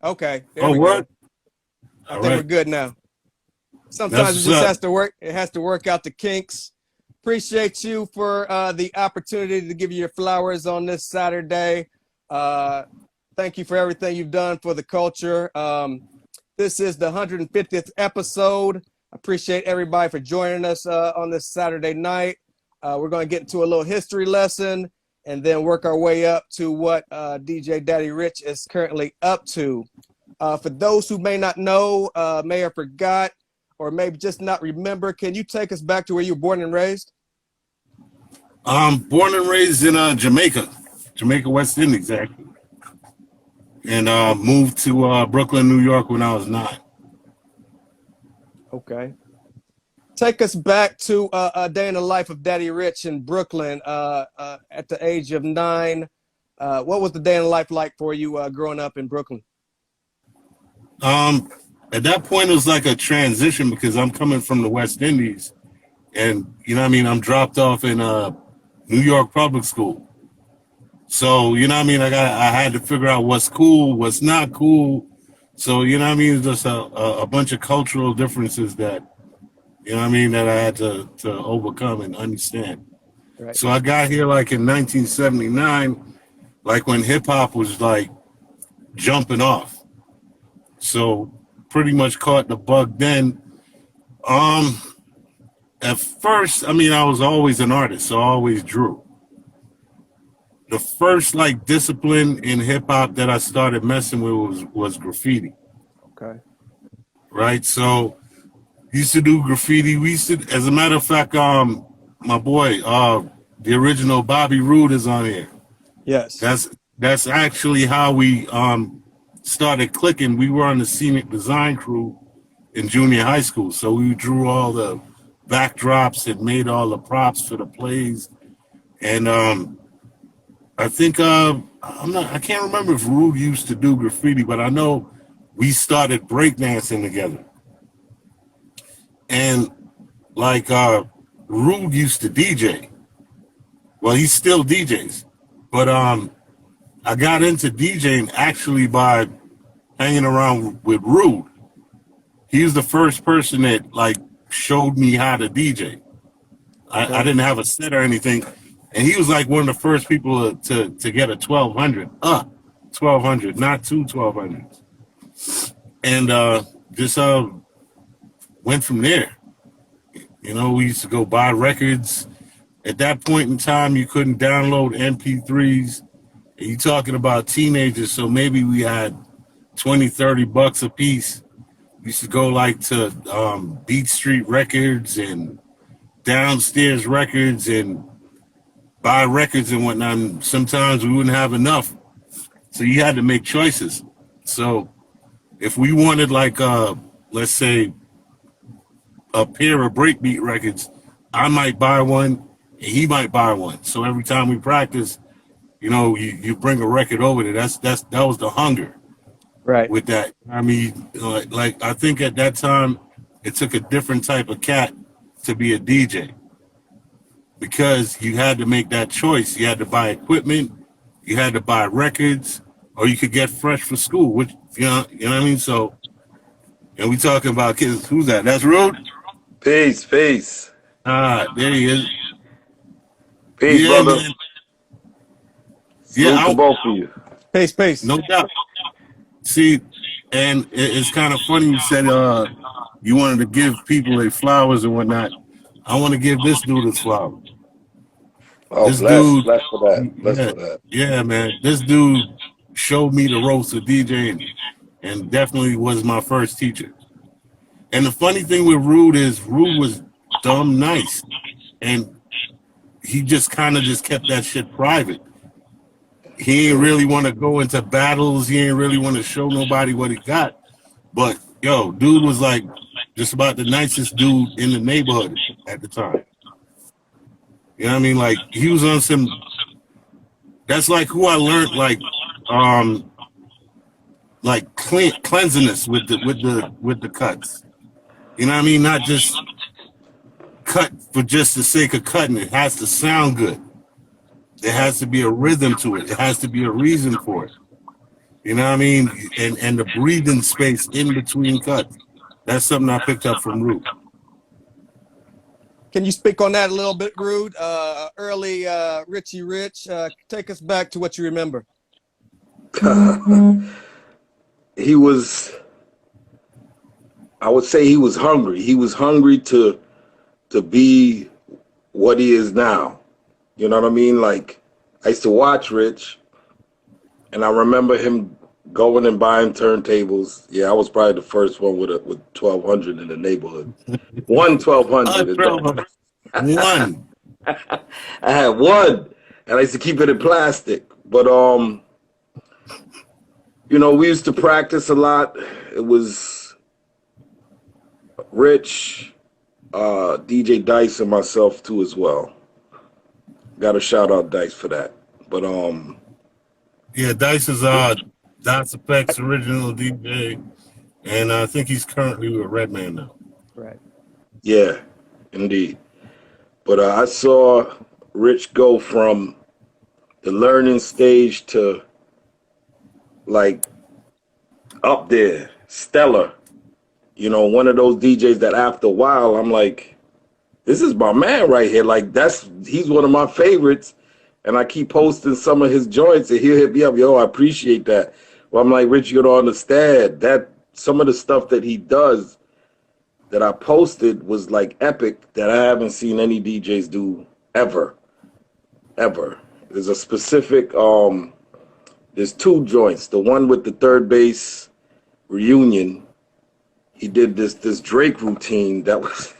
Okay, there Oh, we go. what? I All think we're right. good now. That's Sometimes it what's just up. has to work. It has to work out the kinks. Appreciate you for the opportunity to give you your flowers on this Saturday. Uh, thank you for everything you've done for the culture. This is the 150th episode. Appreciate everybody for joining us on this Saturday night. We're going to get into a little history lesson and then work our way up to what DJ Daddy Rich is currently up to. For those who may not know, may have forgot, or maybe just not remember, can you take us back to where you were born and raised? Born and raised in Jamaica, West Indies, actually, and moved to Brooklyn, New York when I was 9. Okay. Take us back to a day in the life of Daddy Rich in Brooklyn at the age of 9. What was the day in the life like for you growing up in Brooklyn? At that point, it was like a transition because I'm coming from the West Indies, and you know what I mean. I'm dropped off in New York public school, so you know what I mean. I had to figure out what's cool, what's not cool. So you know what I mean. It's just a bunch of cultural differences that you know what I mean that I had to overcome and understand. Right. So I got here like in 1979, like when hip hop was like jumping off. So pretty much caught the bug then. Um, at first, I mean, I was always an artist, so I always drew. The first like discipline in hip hop that I started messing with was graffiti, Okay. right? So used to do graffiti. We used to, as a matter of fact, my boy, the original Bobby Roode is on here. Yes. That's actually how we started clicking. We were on the scenic design crew in junior high school, so we drew all the backdrops and made all the props for the plays. And I think I can't remember if Rude used to do graffiti, but I know we started breakdancing together. And like Rude used to DJ. Well, he still DJs, but I got into DJing actually by hanging around with Rude. He was the first person that like showed me how to DJ. I didn't have a set or anything, and he was like one of the first people to get a 1200, 1200, not two 1200s, and just went from there. You know, we used to go buy records. At that point in time, you couldn't download MP3s. And you talking about teenagers, so maybe we had 20, 30 bucks a piece. We used to go like to Beat Street Records and Downstairs Records and buy records and whatnot. And sometimes we wouldn't have enough, so you had to make choices. So if we wanted like let's say a pair of breakbeat records, I might buy one and he might buy one. So every time we practice, you know, you bring a record over there. That was the hunger. Right. With that, I mean, like I think at that time it took a different type of cat to be a DJ because you had to make that choice. You had to buy equipment, you had to buy records, or you could get fresh for school. Which you know what I mean. So, and we talking about kids. Who's that? That's Rude. Peace, peace. There he is. Peace, Yeah, brother. man. Salute Yeah, to both of you. Peace. no doubt. See, and it's kind of funny you said you wanted to give people their flowers and whatnot. I want to give this dude his flowers. Oh, This bless dude, for that. Bless yeah, for that. yeah, man. This dude showed me the ropes of DJing, and definitely was my first teacher. And the funny thing with Rude is Rude was dumb nice, and he just kind of just kept that shit private. He ain't really want to go into battles. He ain't really want to show nobody what he got. But yo, dude was like just about the nicest dude in the neighborhood at the time. You know what I mean? Like he was on some. That's like who I learned cleanliness with the cuts. You know what I mean? Not just cut for just the sake of cutting. It has to sound good. There has to be a rhythm to it. There has to be a reason for it. You know what I mean? And the breathing space in between cuts. That's something I picked up from Root. Can you speak on that a little bit, Rude? Early Richie Rich, take us back to what you remember. He was, I would say he was hungry. He was hungry to be what he is now. You know what I mean? Like, I used to watch Rich, and I remember him going and buying turntables. Yeah, I was probably the first one with 1200 in the neighborhood. One 1200. One. I had one, and I used to keep it in plastic. But you know, we used to practice a lot. It was Rich, DJ Dice, and myself too as well. Got to shout out Dice for that. But yeah, Dice is Das Effect's original DJ, and I think he's currently with Redman now. Right. yeah, indeed. But I saw Rich go from the learning stage to like up there, stellar. You know, one of those DJs that after a while I'm like, this is my man right here. Like he's one of my favorites. And I keep posting some of his joints and he'll hit me up, yo, I appreciate that. Well, I'm like, Rich, you don't understand that some of the stuff that he does that I posted was like epic that I haven't seen any DJs do ever. There's a specific, there's two joints. The one with the third bass reunion, he did this Drake routine that was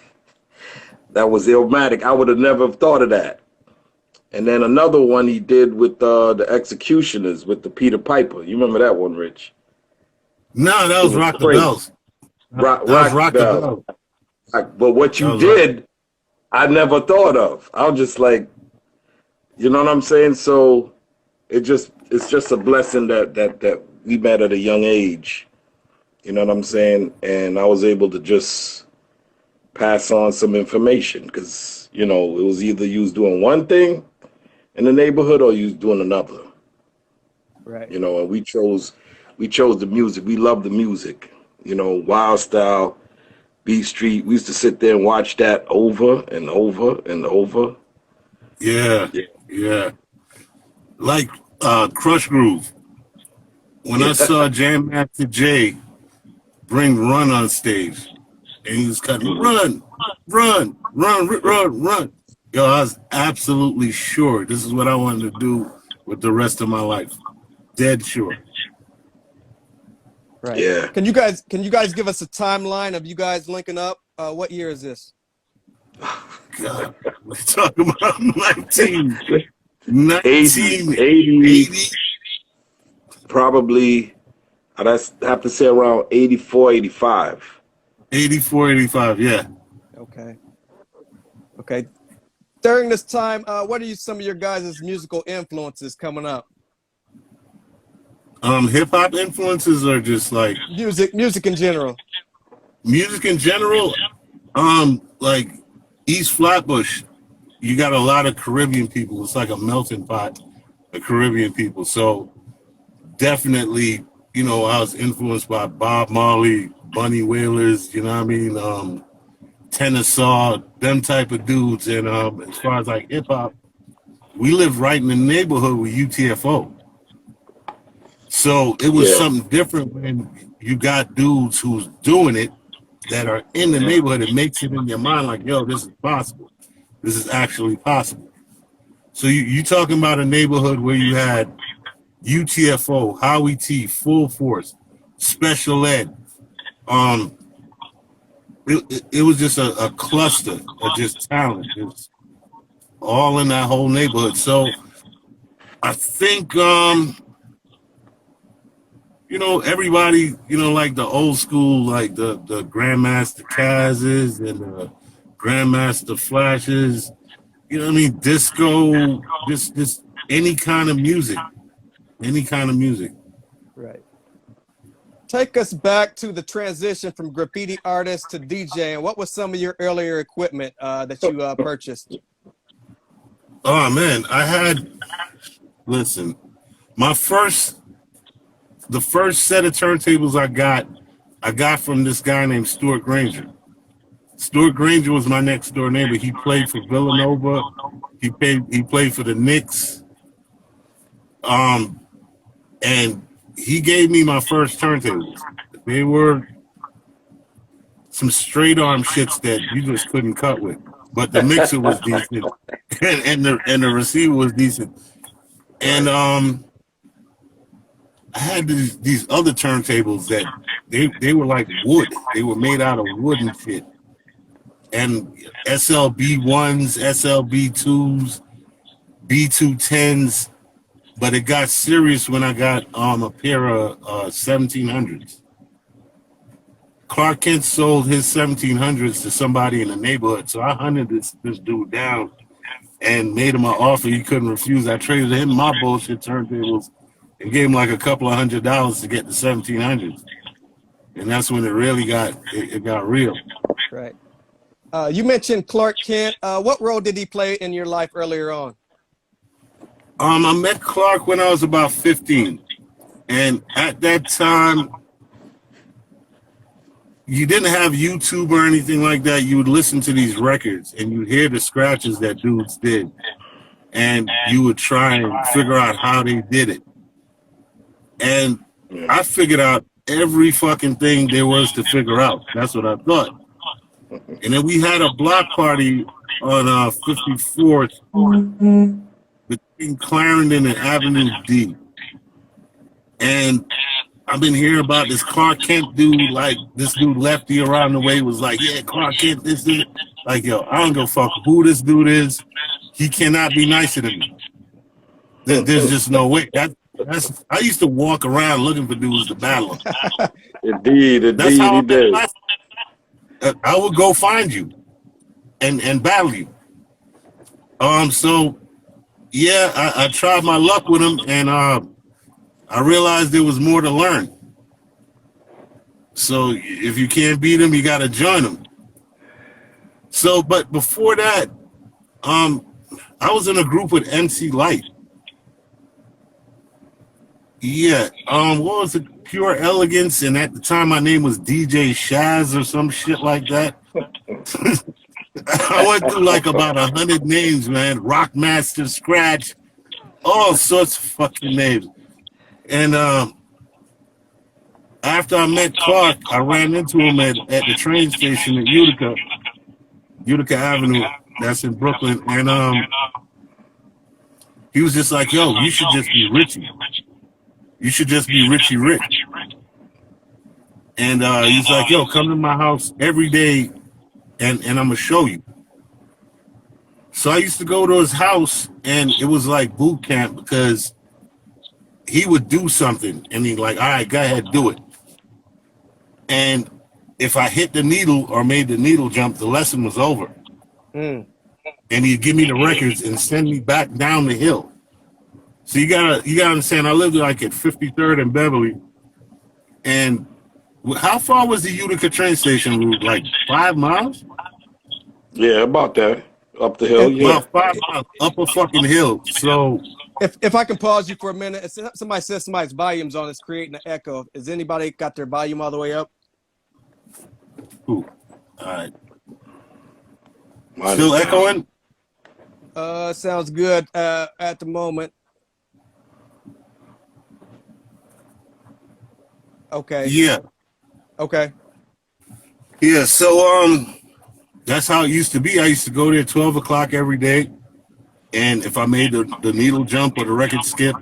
Illmatic. I would have never thought of that. And then another one he did with the Executioners with the Peter Piper. You remember that one, Rich? No, that was Rock the Bells. Rock the Bells. But what you did, I never thought of. I was just like, you know what I'm saying? So it's just a blessing that we met at a young age. You know what I'm saying? And I was able to just pass on some information because, you know, it was either you was doing one thing in the neighborhood or you was doing another. Right. You know, and we chose the music. We love the music. You know, Wild Style, Beat Street. We used to sit there and watch that over and over and over. Yeah. Like Crush Groove. When I saw Jam Master Jay bring Run on stage, and he was cutting run. Yo, I was absolutely sure this is what I wanted to do with the rest of my life. Dead sure. Right. Yeah. Can you guys give us a timeline of you guys linking up? What year is this? God, we're talking about 1980. Probably, I'd have to say around 84, 85. 84, 85, yeah. Okay. During this time, what are some of your guys' musical influences coming up? Hip hop influences are just like music in general. Music in general, like East Flatbush, you got a lot of Caribbean people. It's like a melting pot of Caribbean people. So definitely, you know, I was influenced by Bob Marley, Bunny Wailers, you know what I mean? Tennyson, them type of dudes. And as far as like hip hop, we live right in the neighborhood with UTFO. So it was something different when you got dudes who's doing it that are in the neighborhood. It makes it in your mind like, yo, this is possible. This is actually possible. So you talking about a neighborhood where you had UTFO, Howie T, Full Force, Special Ed. It was just a cluster of just talent. It was all in that whole neighborhood. So I think, you know, everybody, you know, like the old school, like the Grandmaster Kaz's and the Grandmaster Flashes, you know what I mean? Disco, just any kind of music. Right. Take us back to the transition from graffiti artist to DJ, and what was some of your earlier equipment that you purchased? Oh man, listen, my first the first set of turntables I got from this guy named Stuart Granger. Stuart Granger was my next door neighbor. He played for Villanova. He played for the Knicks. And he gave me my first turntables. They were some straight arm shits that you just couldn't cut with. But the mixer was decent, and the receiver was decent. And I had these other turntables that they were like wood. They were made out of wood and shit. And SLB1s, SLB2s, B210s. But it got serious when I got a pair of 1700s. Clark Kent sold his 1700s to somebody in the neighborhood. So I hunted this dude down and made him an offer he couldn't refuse. I traded him my bullshit turntables and gave him like a couple of $100 to get the 1700s. And that's when it really got real. Right. You mentioned Clark Kent. What role did he play in your life earlier on? I met Clark when I was about 15. And at that time, you didn't have YouTube or anything like that. You would listen to these records and you'd hear the scratches that dudes did. And you would try and figure out how they did it. And I figured out every fucking thing there was to figure out. That's what I thought. And then we had a block party on 54th between Clarendon and Avenue D. And I've been hearing about this Clark Kent dude, like this dude Lefty around the way was like, yeah, Clark Kent, this is like, yo, I don't give a fuck who this dude is. He cannot be nicer than me. There's just no way. I used to walk around looking for dudes to battle. Indeed, That's how he did. I would go find you and battle you. So yeah, I tried my luck with him, and I realized there was more to learn. So if you can't beat him, you got to join him. So, but before that, I was in a group with MC Light. Yeah, what was it? Pure Elegance, and at the time my name was DJ Shaz or some shit like that. I went through like about 100 names, man. Rockmaster, Scratch, all sorts of fucking names. And after I met Clark, I ran into him at the train station at Utica Avenue. That's in Brooklyn. And he was just like, yo, you should just be Richie. You should just be Richie Rich. And he's like, yo, come to my house every day and I'm going to show you. So I used to go to his house and it was like boot camp because he would do something and he'd like, all right, go ahead, do it. And if I hit the needle or made the needle jump, the lesson was over. And he'd give me the records and send me back down the hill. So you gotta understand, I lived like at 53rd and Beverly. And how far was the Utica train station route? Like 5 miles? Yeah, about that. Up the hill, yeah. About 5 miles, up a fucking hill. So if I can pause you for a minute, if somebody says somebody's volume's on, it's creating an echo. Has anybody got their volume all the way up? Ooh. All right. Still echoing? Sounds good at the moment. Okay. Yeah. Okay. Yeah, so that's how it used to be. I used to go there 12 o'clock every day. And if I made the needle jump or the record skip,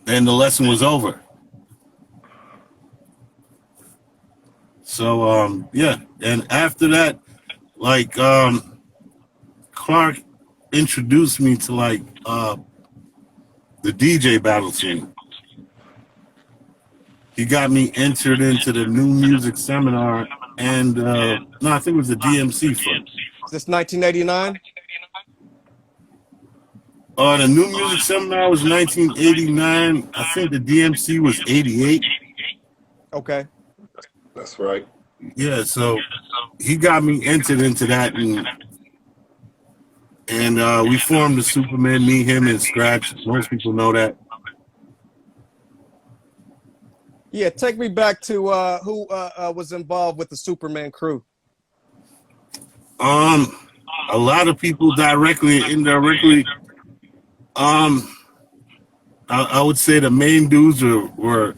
then the lesson was over. So yeah, and after that, like Clark introduced me to like the DJ battle scene. He got me entered into the New Music Seminar and no, I think it was the DMC first. Is this 1989? The New Music Seminar was 1989. I think the DMC was 88. Okay. That's right. Yeah, so he got me entered into that, and we formed the Supermen, me, him, and Scratch. Most people know that. Yeah, take me back to who was involved with the Superman crew. A lot of people directly and indirectly. Um, I would say the main dudes were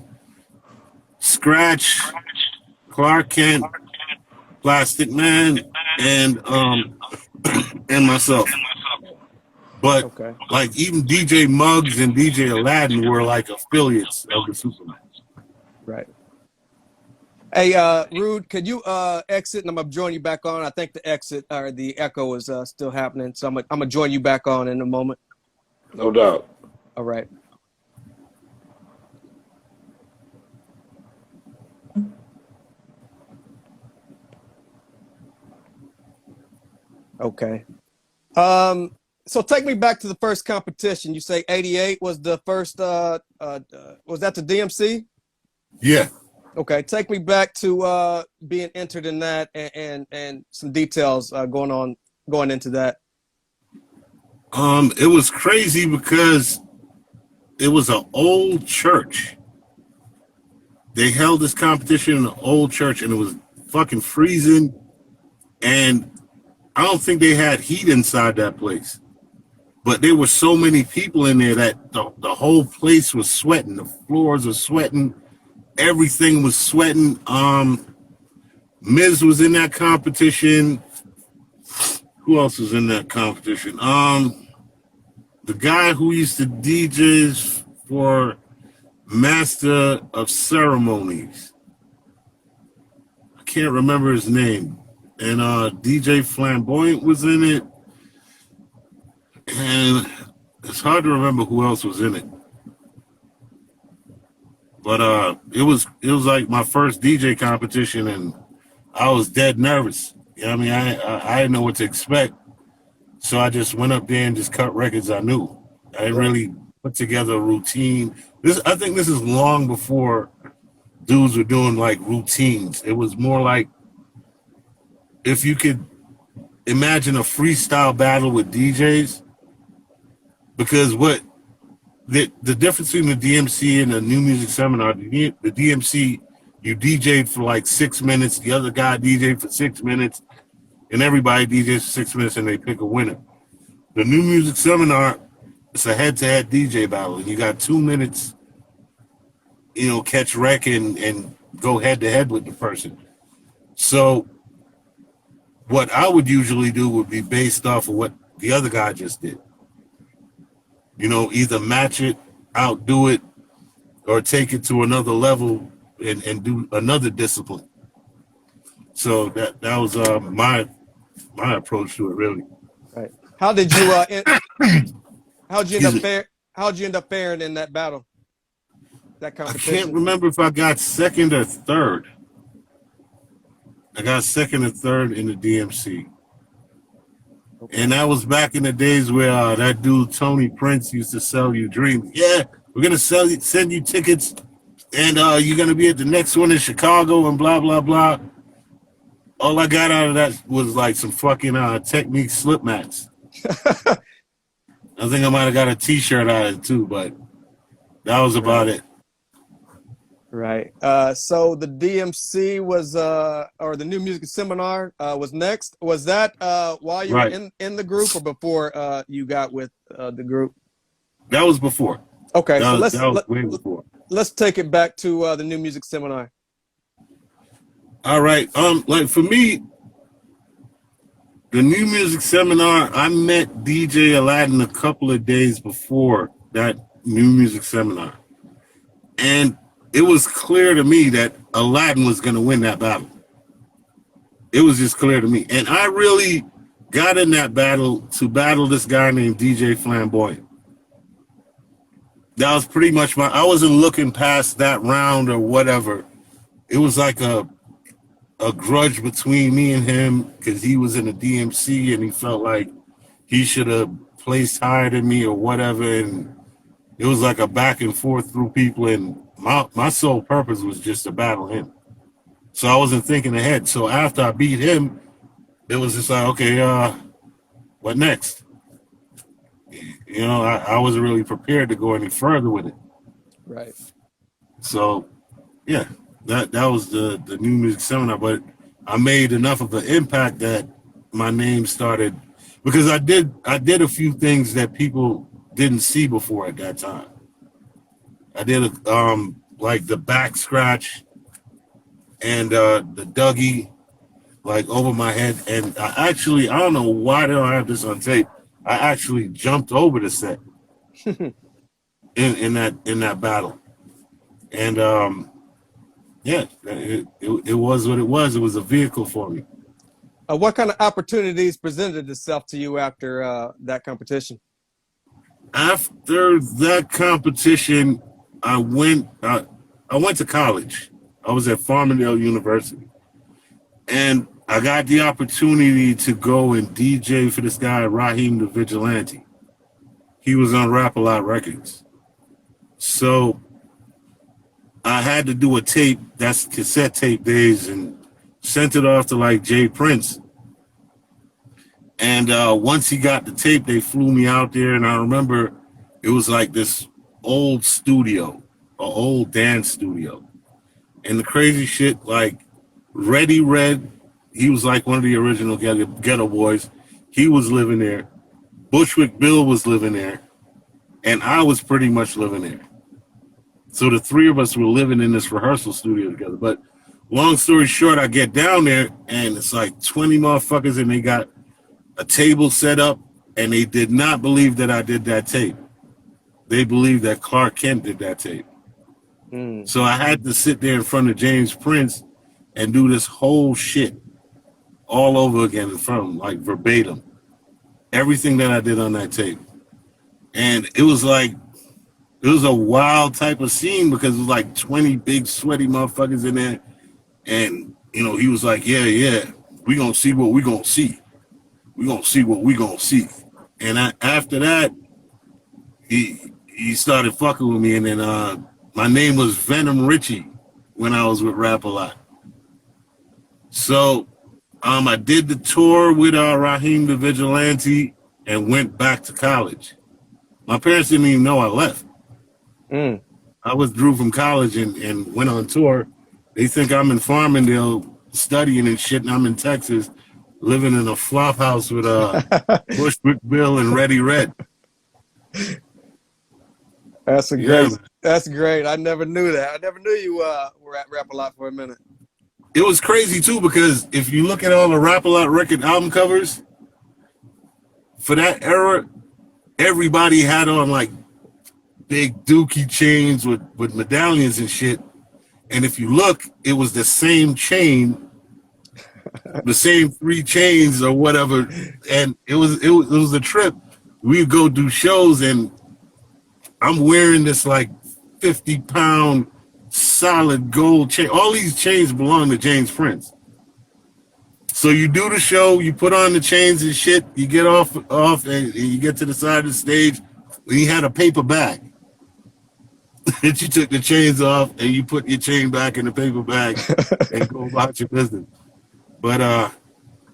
Scratch, Clark Kent, Plastic Man, and and myself. But Okay. like even DJ Muggs and DJ Aladdin were like affiliates of the Superman. Right. Hey, Rude, could you exit and I'm gonna join you back on? I think the exit or the echo is still happening, so I'm gonna join you back on in a moment. No doubt. All right. Okay. So take me back to the first competition. You say 88 was the first was that the DMC? Yeah. Okay, take me back to being entered in that and some details going into that. It was crazy because it was an old church. They held this competition in an old church and it was fucking freezing. And I don't think they had heat inside that place. But there were so many people in there that the whole place was sweating. The floors were sweating. Everything was sweating. Miz was in that competition. Who else was in that competition? The guy who used to DJs for Master of Ceremonies. I can't remember his name. And DJ Flamboyant was in it. And it's hard to remember who else was in it. But it was like my first DJ competition and I was dead nervous. You know what I mean? I didn't know what to expect. So I just went up there and just cut records I knew. I didn't really put together a routine. I think this is long before dudes were doing like routines. It was more like if you could imagine a freestyle battle with DJs, because what the difference between the DMC and the New Music Seminar, the DMC, you DJ'd for like 6 minutes, the other guy DJ'd for 6 minutes, and everybody DJs for 6 minutes and they pick a winner. The New Music Seminar, it's a head-to-head DJ battle, and you got 2 minutes, catch wreck and go head-to-head with the person. So what I would usually do would be based off of what the other guy just did. Either match it, outdo it, or take it to another level and do another discipline. So that was my approach to it, really. Right. How'd you end up faring in that battle? That competition? I can't remember if I got second or third. I got second or third in the DMC. Okay. And that was back in the days where that dude Tony Prince used to sell you dreams. Yeah, we're gonna send you tickets, and you're gonna be at the next one in Chicago and blah blah blah. All I got out of that was like some fucking Technique slip mats. I think I might have got a T-shirt out of it too, but that was about it. Right. So the DMC was, or the New Music Seminar was next. Was that while you were in the group or before you got with the group? That was before. Okay, that was way before. Let's take it back to the New Music Seminar. All right. Like for me, the New Music Seminar, I met DJ Aladdin a couple of days before that New Music Seminar, and it was clear to me that Aladdin was going to win that battle. It was just clear to me. And I really got in that battle to battle this guy named DJ Flamboyant. That was pretty much I wasn't looking past that round or whatever. It was like a grudge between me and him because he was in the DMC and he felt like he should have placed higher than me or whatever. And it was like a back and forth through people, and my sole purpose was just to battle him. So I wasn't thinking ahead. So after I beat him, it was just like, okay, what next? I wasn't really prepared to go any further with it. Right. So yeah, that was the new music seminar. But I made enough of an impact that my name started, because I did a few things that people didn't see before at that time. I did like the back scratch and the Dougie like over my head, and I don't know why they don't have this on tape. I actually jumped over the set in that battle, and yeah, it was what it was. It was a vehicle for me. What kind of opportunities presented itself to you after that competition? After that competition, I went to college. I was at Farmingdale University, and I got the opportunity to go and DJ for this guy Raheem the Vigilante. He was on Rap-A-Lot Records, so I had to do a tape. That's cassette tape days, and sent it off to like Jay Prince. And once he got the tape, they flew me out there, and I remember it was like this old studio, an old dance studio. And the crazy shit, like Reddy Red, he was like one of the original Ghetto Boys. He was living there. Bushwick Bill was living there. And I was pretty much living there. So the three of us were living in this rehearsal studio together. But long story short, I get down there, and it's like 20 motherfuckers, and they got a table set up, and they did not believe that I did that tape. They believed that Clark Kent did that tape. So I had to sit there in front of James Prince and do this whole shit all over again in front of him, like verbatim. Everything that I did on that tape. And it was a wild type of scene, because it was like 20 big sweaty motherfuckers in there. And, he was like, yeah, we gonna see what we gonna see. We gonna see what we gonna see. And after that, he started fucking with me, and then my name was Venom Richie when I was with Rap-A-Lot. So I did the tour with Raheem the Vigilante and went back to college. My parents didn't even know I left. I withdrew from college and went on tour. They think I'm in Farmingdale studying and shit, and I'm in Texas living in a flop house with Bushwick Bill and Reddy Red. That's great. I never knew that. I never knew you were at Rap-A-Lot for a minute. It was crazy too, because if you look at all the Rap-A-Lot record album covers for that era, everybody had on like big dookie chains with medallions and shit. And if you look, it was the same chain, the same 3 chains or whatever. And it was a trip. We'd go do shows, and I'm wearing this like 50-pound solid gold chain. All these chains belong to James Prince. So you do the show, you put on the chains and shit, you get off and you get to the side of the stage, and he had a paper bag. And you took the chains off and you put your chain back in the paper bag and go about your business. But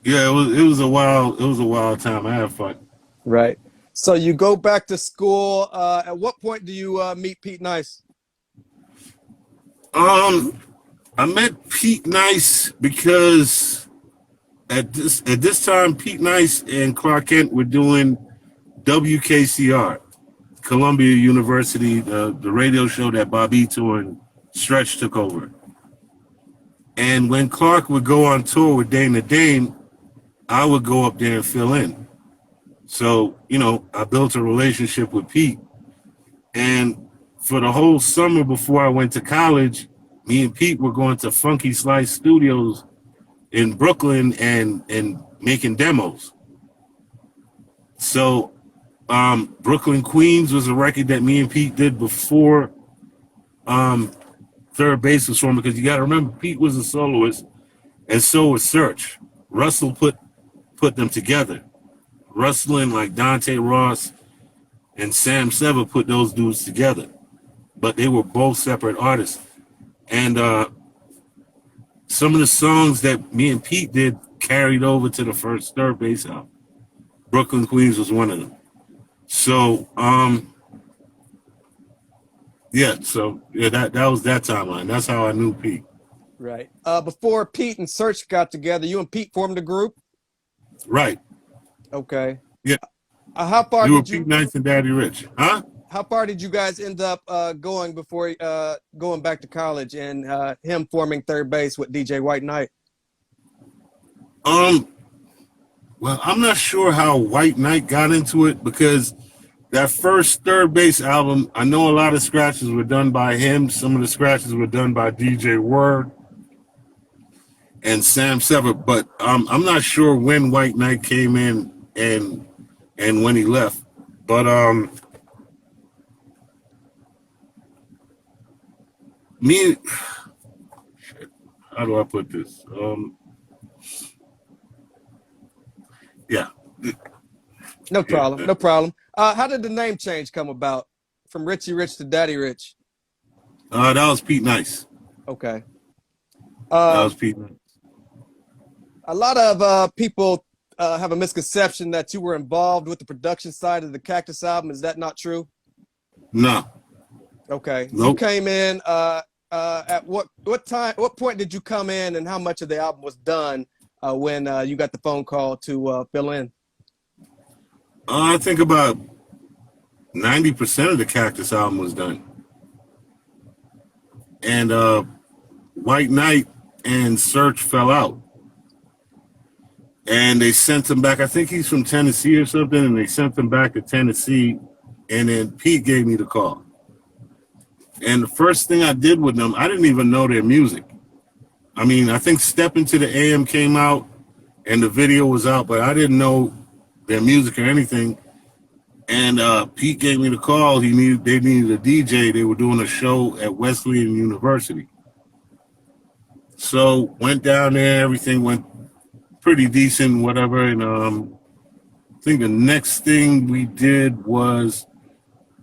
yeah, it was a wild time. I had fun. Right. So you go back to school. At what point do you meet Pete Nice? I met Pete Nice because at this time, Pete Nice and Clark Kent were doing WKCR, Columbia University, the radio show that Bobito and Stretch took over. And when Clark would go on tour with Dane the Dame, I would go up there and fill in. So, I built a relationship with Pete. And for the whole summer before I went to college, me and Pete were going to Funky Slice Studios in Brooklyn and making demos. So Brooklyn Queens was a record that me and Pete did before Third Base was formed, because you got to remember, Pete was a soloist, and so was Search. Russell put them together. Russell and like Dante Ross and Sam Sever put those dudes together, but they were both separate artists. And some of the songs that me and Pete did carried over to the first Third Base album. Brooklyn Queens was one of them. So Yeah, so yeah, that was that timeline. That's how I knew Pete. Right. Before Pete and Search got together, you and Pete formed a group. Right. Okay. Yeah. How far You were did Pete you? Nice and Daddy Rich, huh? How far did you guys end up going before going back to college and him forming third base with DJ White Knight? Um. Well, I'm not sure how White Knight got into it because that first third base album, I know a lot of scratches were done by him. Some of the scratches were done by DJ Word and Sam Sever, but I'm not sure when White Knight came in and when he left. But me, how do I put this? Yeah. No problem. No problem. How did the name change come about from Richie Rich to Daddy Rich? That was Pete Nice. Okay. That was Pete Nice. A lot of people have a misconception that you were involved with the production side of the Cactus album. Is that not true? No. Okay. Nope. You came in at what time? What point did you come in, and how much of the album was done when you got the phone call to fill in? I think about 90% of the Cactus album was done. And White Knight and Search fell out. And they sent him back. I think he's from Tennessee or something, and they sent him back to Tennessee. And then Pete gave me the call. And the first thing I did with them, I didn't even know their music. I mean, I think Step Into the AM came out and the video was out, but I didn't know their music or anything. And Pete gave me the call. They needed a DJ. They were doing a show at Wesleyan University. So went down there. Everything went pretty decent, whatever. And I think the next thing we did was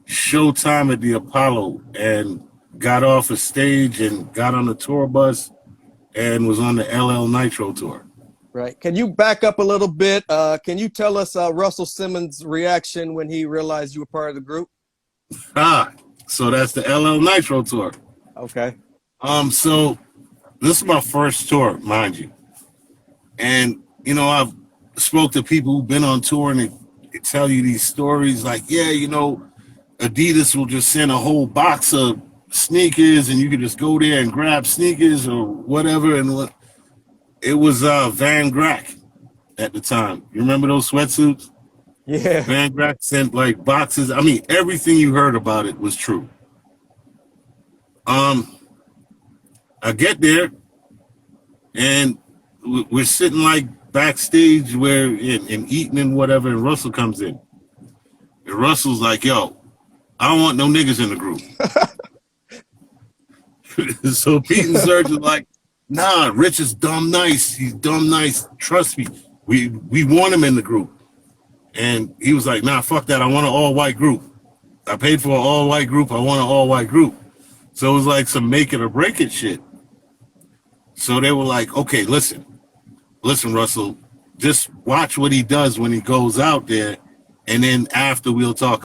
Showtime at the Apollo, and got off a stage and got on the tour bus and was on the LL Nitro tour. Right. Can you back up a little bit? Can you tell us Russell Simmons' reaction when he realized you were part of the group? So that's the LL Nitro tour. Okay. So this is my first tour, mind you. And, you know, I've spoke to people who've been on tour, and they tell you these stories like, yeah, you know, Adidas will just send a whole box of sneakers and you can just go there and grab sneakers or whatever. And it was Van Grack at the time. You remember those sweatsuits? Yeah. Van Grack sent like boxes. I mean, everything you heard about it was true. I get there and we're sitting like backstage where and eating and whatever, and Russell comes in. And Russell's like, yo, I don't want no niggas in the group. So Pete and Serge are like, nah, Rich is dumb nice. He's dumb nice. Trust me. We want him in the group. And he was like, nah, fuck that. I want an all-white group. I paid for an all-white group. I want an all-white group. So it was like some make it or break it shit. So they were like, okay, listen, Russell, just watch what he does when he goes out there, and then after we'll talk